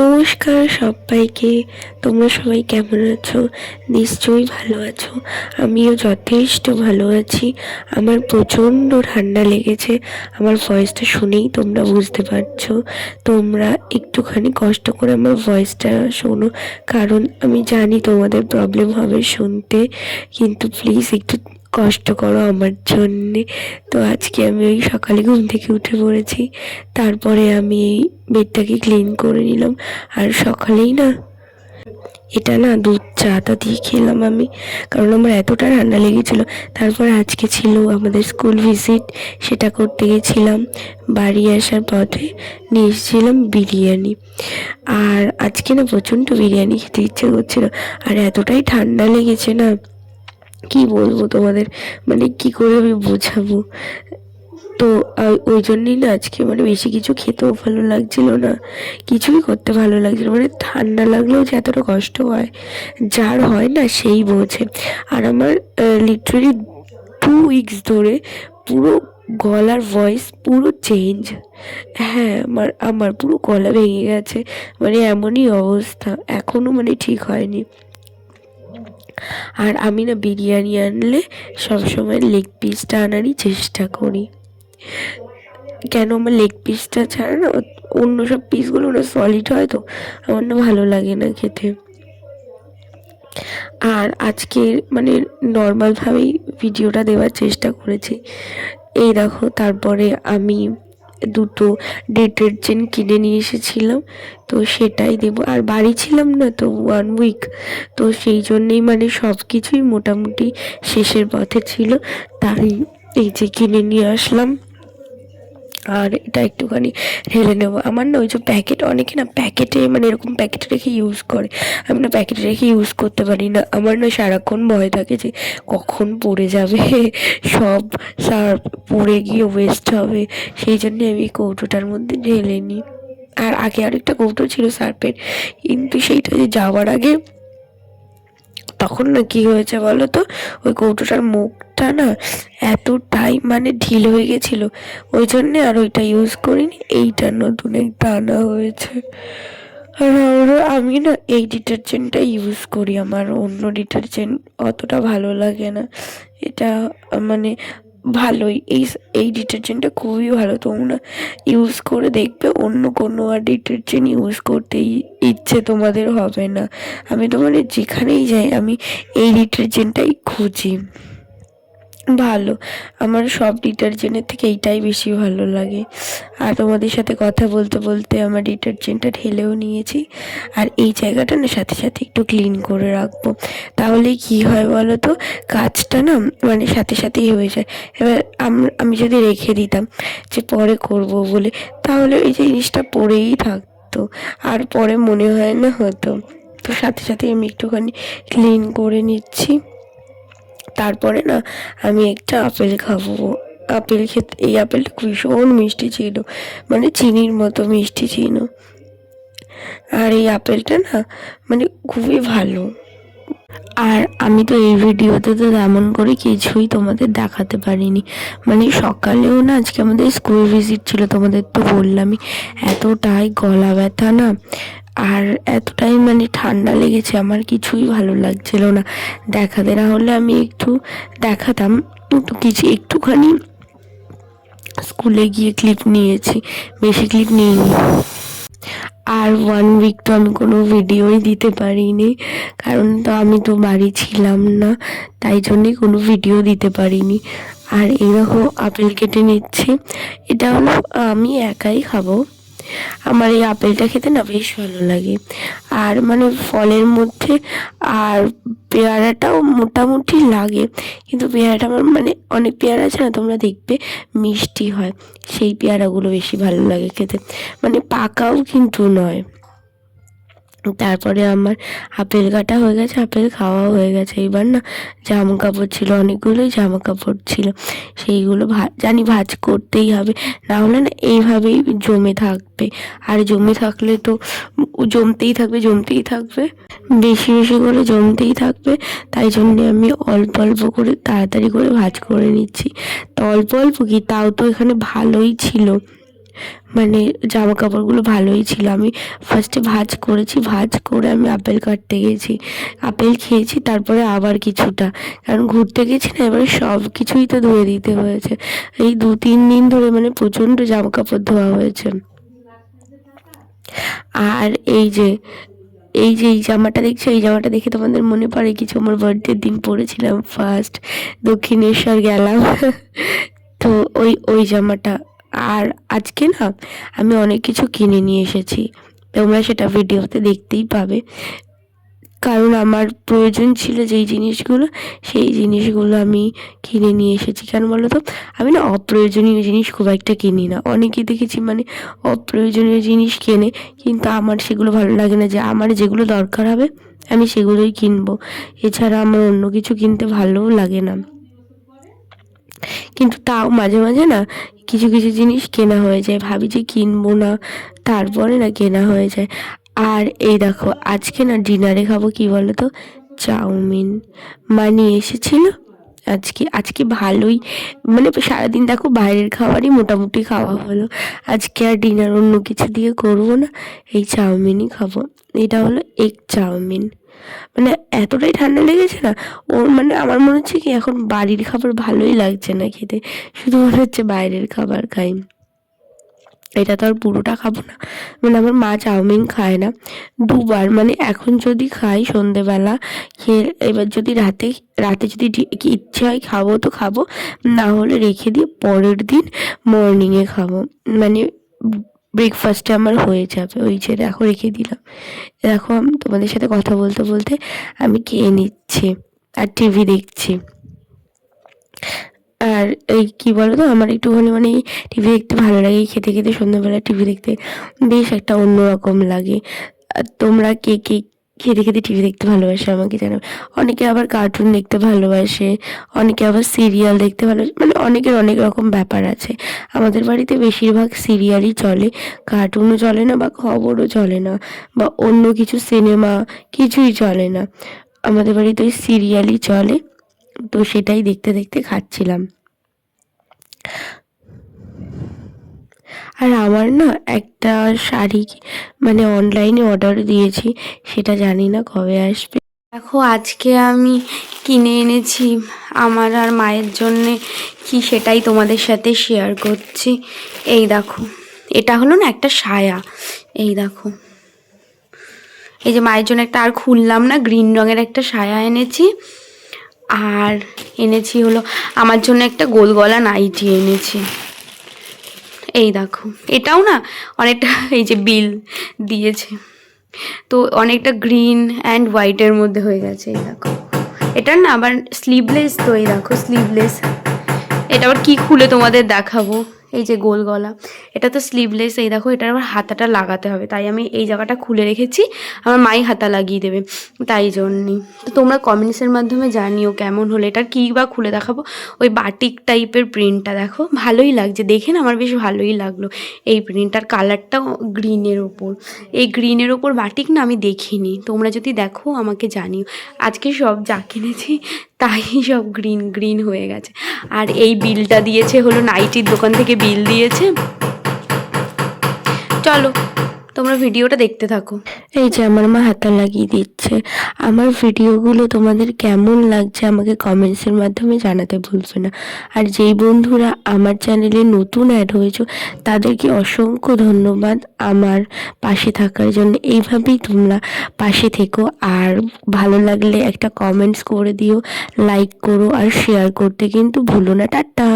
নমস্কার সবাইকে। তোমরা সবাই কেমন আছো? নিশ্চয়ই ভালো আছো। আমিও যথেষ্ট ভালো আছি। আমার প্রচণ্ড ঠান্ডা লেগেছে। আমার ভয়েসটা শুনেই তোমরা বুঝতে পারছো। তোমরা একটুখানি কষ্ট করে আমার ভয়েসটা শোনো, কারণ আমি জানি তোমাদের প্রবলেম হবে শুনতে, কিন্তু প্লিজ একটু কষ্ট করো আমার জন্যে। তো আজকে আমি ওই সকালে ঘুম থেকে উঠে পড়েছি, তারপরে আমি এই বেডটাকে ক্লিন করে নিলাম। আর সকালেই না এটা না দুধ চাটা দিয়ে খেলাম আমি, কারণ আমার এতটা ঠান্ডা লেগেছিলো। তারপর আজকে ছিল আমাদের স্কুল ভিজিট, সেটা করতে গেছিলাম। বাড়ি আসার পথে নিয়ে এসেছিলাম বিরিয়ানি। আর আজকে না প্রচণ্ড বিরিয়ানি খেতে ইচ্ছে করছিল, আর এতটাই ঠান্ডা লেগেছে না, কি বলবো তোমাদের, মানে কি করে আমি বোঝাবো। তো ওই জন্যই না আজকে বেশি কিছু খেতেও ভালো লাগছিল না, কিছুই করতে ভালো লাগছিল। ঠান্ডা লাগলেও যে এতটা কষ্ট হয়, যার হয় না সেই বোঝে। আর আমার লিটারেলি 2 উইকস ধরে পুরো গলার ভয়েস পুরো চেঞ্জ। হ্যাঁ, আমার পুরো গলা ভেঙে গেছে, এমনই অবস্থা, এখনও ঠিক হয়নি। আর আমি না বিরিয়ানি আনলে সবসময় লেগ পিসটা আনারই চেষ্টা করি। কেন, আমার লেগ পিসটা ছাড়া না অন্য সব পিসগুলো না সলিড হয়, তো আমার না ভালো লাগে না খেতে। আর আজকে নর্মালভাবেই ভিডিওটা দেওয়ার চেষ্টা করেছি। এই দেখো, তারপরে আমি দুটো ডিটারজেন্ট কিনে নিয়ে এসেছিলাম, তো সেটাই দেবো। আর বাড়ি ছিলাম না তো 1 উইক, তো সেই জন্যেই সব কিছুই মোটামুটি শেষের পথে ছিল, তাই এই যে কিনে নিয়ে আসলাম। আর এটা একটুখানি ঢেলে নেবো। আমার না ওই যে প্যাকেট, অনেকে না প্যাকেটে এরকম প্যাকেটে রেখে ইউজ করে, আমি না প্যাকেটে রেখে ইউজ করতে পারি না। আমার না সারাক্ষণ ভয় থাকে যে কখন পড়ে যাবে, সব সার্ফ পড়ে গিয়ে ওয়েস্ট হবে, সেই জন্যে আমি কৌটোটার মধ্যে ঢেলে নিই। আর আগে আরেকটা কৌটো ছিল সার্ফের, কিন্তু সেইটা যে যাওয়ার আগে তখন না কি হয়েছে বলো তো, ওই কৌটোটার মুখটা না এতটাই ঢিল হয়ে গেছিলো, ওই জন্যে আর ওইটা ইউজ করিনি। এইটা নতুন একটা আনা হয়েছে। আর আমি না এই ডিটারজেন্টটা ইউজ করি, আমার অন্য ডিটারজেন্ট অতটা ভালো লাগে না। এটা ভালোই, এই ডিটারজেন্টটা খুবই ভালো। তোমরা ইউজ করে দেখবে, অন্য কোনো আর ডিটারজেন্ট ইউজ করতে ইচ্ছে তোমাদের হবে না। আমি যেখানেই যাই আমি এই ডিটারজেন্টটাই খুঁজি, ভালো। আমার সব ডিটারজেন্টের থেকে এইটাই বেশি ভালো লাগে। আর তোমাদের সাথে কথা বলতে বলতে আমার ডিটারজেন্টটা ঢেলেও নিয়েছি। আর এই জায়গাটা না সাথে সাথে একটু ক্লিন করে রাখবো, তাহলে কি হয় বলো তো, কাজটা না সাথে সাথেই হয়ে যায়। এবার আমি যদি রেখে দিতাম যে পরে করব বলে, তাহলে এই জিনিসটা পড়েই থাকতো, আর পরে মনে হয় না হতো। তো সাথে সাথে আমি একটুখানি ক্লিন করে নিচ্ছি। তারপরে না আমি একটা আপেল খাবো। আপেল খেতে, এই আপেলটা ভীষণ মিষ্টি ছিল, চিনির মতো মিষ্টি ছিল। আর এই আপেলটা না খুবই ভালো। আর আমি তো এই ভিডিওতে তো তেমন করে কিছুই তোমাদের দেখাতে পারিনি। সকালেও না আজকে আমাদের স্কুল ভিজিট ছিল, তোমাদের তো বললামই। এতটাই গলা ব্যথা না, আর এতটাই ঠান্ডা লেগেছে, আমার কিছুই ভালো লাগছিল না। দেখাতে না হলে আমি একটু দেখাতাম, কিন্তু একটুখানি স্কুলে গিয়ে ক্লিপ নিয়েছি, বেশি ক্লিপ নিইনি। আর 1 উইক তো আমি কোনো ভিডিওই দিতে পারিনি, কারণ তো আমি তো বাড়ি ছিলাম না, তাই জন্যই কোনো ভিডিও দিতে পারিনি। আর এরকম আপেল কেটে নিচ্ছি, এটা হলো আমি একাই খাবো। আমার এই আপেলটা খেতে না বেশ ভালো লাগে। আর ফলের মধ্যে আর পেয়ারাটাও মোটামুটি লাগে, কিন্তু পেয়ারাটা আমার অনেক পেয়ারা আছে না, তোমরা দেখবে মিষ্টি হয়, সেই পেয়ারাগুলো বেশি ভালো লাগে খেতে, পাকাও কিন্তু নয়। তারপরে আমার আপেল কাটা হয়ে গেছে, আপেল খাওয়া হয়ে গেছে। এবার না জামা কাপড় ছিল, অনেকগুলোই জামা কাপড় ছিল, সেইগুলো জানি ভাঁজ করতেই হবে, না হলে না এইভাবেই জমে থাকবে। আর জমে থাকলে তো জমতেই থাকবে, বেশি বেশি করে জমতেই থাকবে। তাই জন্যে আমি অল্প অল্প করে তাড়াতাড়ি করে ভাঁজ করে নিচ্ছি। তো অল্প অল্প কি, তাও তো এখানে ভালোই ছিল, মানে জামা কাপড়গুলো ভালোই ছিল। আমি ফার্স্টে ভাঁজ করেছি, ভাঁজ করে আমি আপেল কাটতে গেছি, আপেল খেয়েছি, তারপরে আবার কিছুটা, কারণ ঘুরতে গেছি না, এবারে সব কিছুই তো ধুয়ে দিতে হয়েছে। এই 2-3 দিন ধরে মানে প্রচণ্ড জামা কাপড় ধোয়া হয়েছে। আর এই জামাটা দেখছো, এই জামাটা দেখে তোমাদের মনে পড়ে কিছু? আমার বার্থডের দিন পরেছিলাম, ফার্স্ট দক্ষিণেশ্বর গেলাম তো ওই জামাটা। আর আজকে না আমি অনেক কিছু কিনে নিয়ে এসেছি, তোমরা সেটা ভিডিওতে দেখতেই পাবে, কারণ আমার প্রয়োজন ছিল যেই জিনিসগুলো, সেই জিনিসগুলো আমি কিনে নিয়ে এসেছি। কেন বলো তো, আমি না অপ্রয়োজনীয় জিনিস খুব একটা কিনি না। অনেকে দেখেছি মানে অপ্রয়োজনীয় জিনিস কেনে, কিন্তু আমার সেগুলো ভালো লাগে না। যে আমার যেগুলো দরকার হবে আমি সেগুলোই কিনবো, এছাড়া আমার অন্য কিছু কিনতে ভালোও লাগে না। কিন্তু তাও মাঝে মাঝে না কিছু কিছু জিনিস কেনা হয়ে যায়, ভাবি যে কিনবো না, তারপরে না কেনা হয়ে যায়। আর এই দেখো আজকে না ডিনারে খাবো কি বলো তো, চাউমিন। মা নিয়ে এসেছিল আজকে ভালোই, মানে সারাদিন দেখো বাইরের খাবারই মোটামুটি খাওয়া হলো। আজকে আর ডিনার অন্য কিছু দিয়ে করবো না, এই চাউমিনই খাবো। এটা হলো এগ চাউমিন। মানে এতটাই ঠান্ডা লেগেছে না, ওর মানে আমার মনে হচ্ছে কি এখন বাড়ির খাবার ভালোই লাগছে না খেতে, শুধু মনে হচ্ছে বাইরের খাবার খাই। এটা তো আর পুরোটা খাবো না, মানে আমার মা চাউমিন খায় না, দুবার, মানে এখন যদি খাই সন্ধেবেলা খেয়ে, এবার যদি রাতে যদি ইচ্ছে হয় খাবো তো খাবো, না হলে রেখে দিয়ে পরের দিন মর্নিংয়ে খাবো, মানে ব্রেকফাস্টে আমার হয়ে যাবে। ওই যে দেখো রেখে দিলাম। দেখো আমি তোমাদের সাথে কথা বলতে বলতে আমি খেয়ে নিচ্ছি আর টিভি দেখছি। আর এই কী বলো তো, আমার একটুখানি মানে টিভি দেখতে ভালো লাগে, খেতে খেতে সন্ধ্যাবেলা টিভি দেখতে বেশ একটা অন্যরকম লাগে। আর তোমরা কে কে খেতে খেতে টিভি দেখতে ভালোবাসে আমাকে জানাবে। অনেকে আবার কার্টুন দেখতে ভালোবাসে, অনেকে আবার সিরিয়াল দেখতে ভালোবাসে, মানে অনেকের অনেক রকম ব্যাপার আছে। আমাদের বাড়িতে বেশিরভাগ সিরিয়ালই চলে, কার্টুনও চলে না, বা খবরও চলে না, বা অন্য কিছু সিনেমা কিছুই চলে না। আমাদের বাড়িতে ওই সিরিয়ালই চলে, তো সেটাই দেখতে দেখতে খাচ্ছিলাম। আর আমার না একটা শাড়ি মানে অনলাইনে অর্ডার দিয়েছি, সেটা জানি না কবে আসবে। দেখো আজকে আমি কিনে এনেছি আমার আর মায়ের জন্যে কি, সেটাই তোমাদের সাথে শেয়ার করছি। এই দেখো, এটা হলো না একটা সায়া, এই দেখো, এই যে মায়ের জন্য একটা, আর খুললাম না, গ্রিন রঙের একটা সায়া এনেছি। আর এনেছি হলো আমার জন্য একটা গোল গলা নাইটি এনেছি। এই দেখো, এটাও না অনেকটা এই যে বিল দিয়েছে, তো অনেকটা গ্রিন অ্যান্ড হোয়াইটের মধ্যে হয়ে গেছে। এই দেখো, এটার না আবার স্লিভলেস, তো এই দেখো স্লিভলেস। এটা আবার কি খুলে তোমাদের দেখাবো, এই যে গোল গলা, এটা তো স্লিভলেস। এই দেখো, এটার আবার হাতাটা লাগাতে হবে, তাই আমি এই জায়গাটা খুলে রেখেছি, আমার মাই হাতা লাগিয়ে দেবে, তাই জন্যই। তো তোমরা কমেন্টসের মাধ্যমে জানিও কেমন হলো। এটার কী বা খুলে দেখাবো, ওই বাটিক টাইপের প্রিন্টটা দেখো, ভালোই লাগছে দেখে না, আমার বেশ ভালোই লাগলো এই প্রিন্টটার, কালারটাও গ্রিনের ওপর। এই গ্রিনের ওপর বাটিক না আমি দেখিনি, তোমরা যদি দেখো আমাকে জানিও। আজকে সব যা কিনেছি তাই সব গ্রিন গ্রিন হয়ে গেছে। আর এই বিলটা দিয়েছে হলো নাইটির দোকান থেকে বিল দিয়েছে। চলো তোমরা ভিডিওটা দেখতে থাকো। এই যে আমার মা হাতা লাগিয়ে দিচ্ছে। আমার ভিডিওগুলো তোমাদের কেমন লাগছে আমাকে কমেন্টসের মাধ্যমে জানাতে ভুলবে না। আর যেই বন্ধুরা আমার চ্যানেলে নতুন অ্যাড হয়েছো তাদেরকে অসংখ্য ধন্যবাদ আমার পাশে থাকার জন্য। এইভাবেই তোমরা পাশে থেকো, আর ভালো লাগলে একটা কমেন্টস করে দিও, লাইক করো, আর শেয়ার করতে কিন্তু ভুলো না। টাটা।